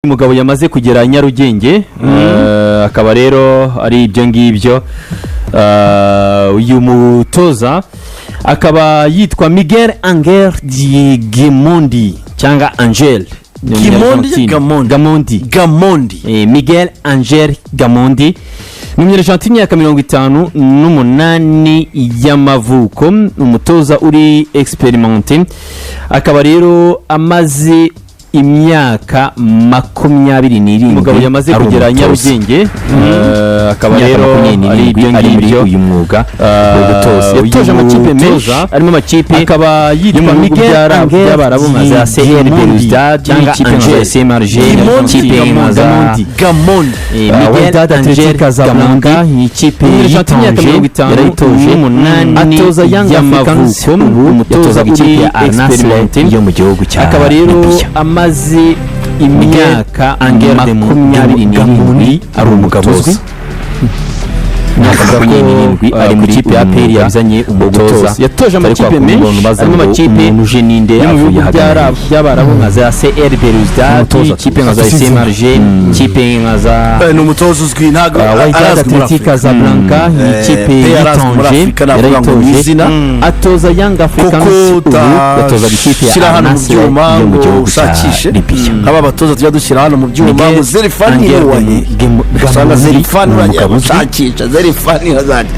umugabo yamaze kugera Nyarugenge akaba rero ari ibyo ngibyo uyu mutoza akaba yitwa Miguel Angel Gamondi cyangwa Angel Gamondi Miguel Angel Gamondi n'umunyarwanda y'imyaka 58 y'amavuko umutoza uri experimenté akaba rero amaze imyaka 27 umugabo yamaze kugera Nyarugenge akaba rero ari ibyo ngibyo uyu mwuga yatoje amakipe menshi arimo amakipe akaba yitwa Miguel y'abarabu nka za CR Belouizdad cyangwa Angel SMRG ikipe nka za Gamondi Miguel Angel Casablanca ikipe y'imyaka 58 atoza Young Africans umutoza w'ikipe ya Al Nassr yo mu gihugu cya akaba rero amaze imyaka 27 ari umugabo uzwi ari muri kipe ya APR yazanye umutoza yatoje amakipe menshi arimo amakipe muje ninde avuye by'abarabu nka za CR Belouizdad ikipe nka za SMRG ikipe nka za n'umutoza uzwi ntago Atletico Casablanca ikipe y'Itanger yarayitoje atoza Young Africans atoza ikipe ya Al Nassr yo mu gihugu cya Libya aba batoza tujya dushyira hano mu byuma ngo Zerifani gasanga Zerifani urashakisha Zerifani hazanje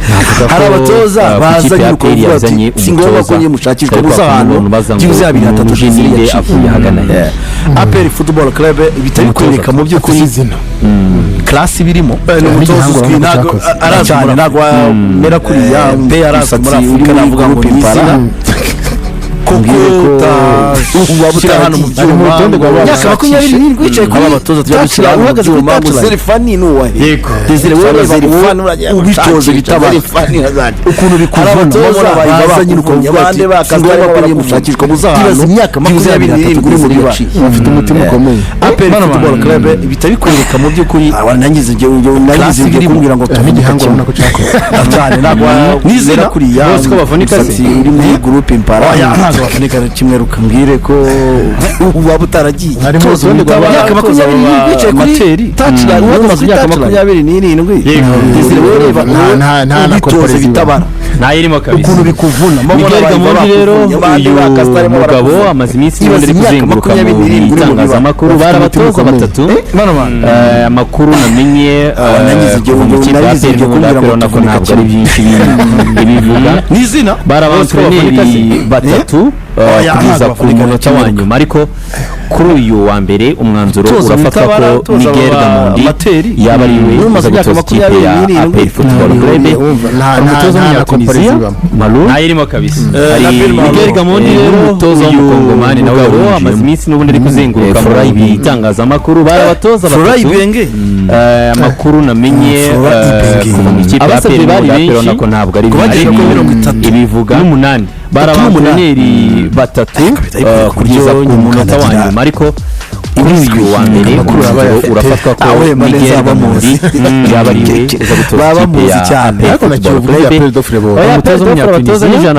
hari abatoza bazanye kuvuga singomba ko ngiye mushakishwa muzahano kibuze 23 ninde avuye hagana APR Football Club bitari kwereka mu byo kuri izina class birimo n'umutoza uzwi ntago arazana ntago mera kuri ya PRS muri Afrika navuga ngo impara uwabutara hano mu byuma myaka 27 wicaye kuri abatoza tujya mu byuma mu Zerifani nuwa yego Desire wewe Zerifani ubitoze bitaba Zerifani hazanje ukuntu bikuvuna abatoza bazanye ukuntu abande bakazwa bakanye mushakishwa muzahano imyaka 27 kuri muri baci bafite umutima ukomeye APR Football Club bitabikwereka mu by'ukuri nangize nangize kumbwira ngo tumenye hango nako cyako cyane nagwa nizera kuri ya bose ko bavunika se uri muri groupe impara bafunika kimwe rukambwire ko waba utaragiye harimo zonde myaka 27 wicaye kuri touchline umaze imyaka 27 Desire wewe nta nakoze bitabara nayirimo kabisa ukuntu bikuvuna Miguel Gamondi rero uyu mugabo amaze iminsi y'ibindi kuzenguruka mu itangazamakuru barabatoza batatu amakuru namenye nagize igihe kumbwira ngo nako ntabwo ari byinshi ibivuga n'izina barabantreneri batatu kugeza ku munota wa nyuma ariko kuri uyu wa mbere umwanzuro urafatwa ko Miguel Gamondi yaba ari we uzagatoza ikipe ya APR Football Club umutoza w'Umunyatuniziya nayirimo kabisa Miguel Gamondi rero umutoza w'Umukongomani nawe amaze iminsi n'ubundi ari kuzenguruka muri ibi itangazamakuru barabatoza batatu amakuru namenye kuva mu ikipe ya APR bari benshi nako ntabwo ari ibivuga n'umunani barabantreneri batatu kugeza ku munota wa nyuma ariko kuri uyu wa mbere urafatwa ko Miguel Gamondi yaba ari we uza gutoza ikipe ya APR Football Club umutoza w'Umunyatuniziya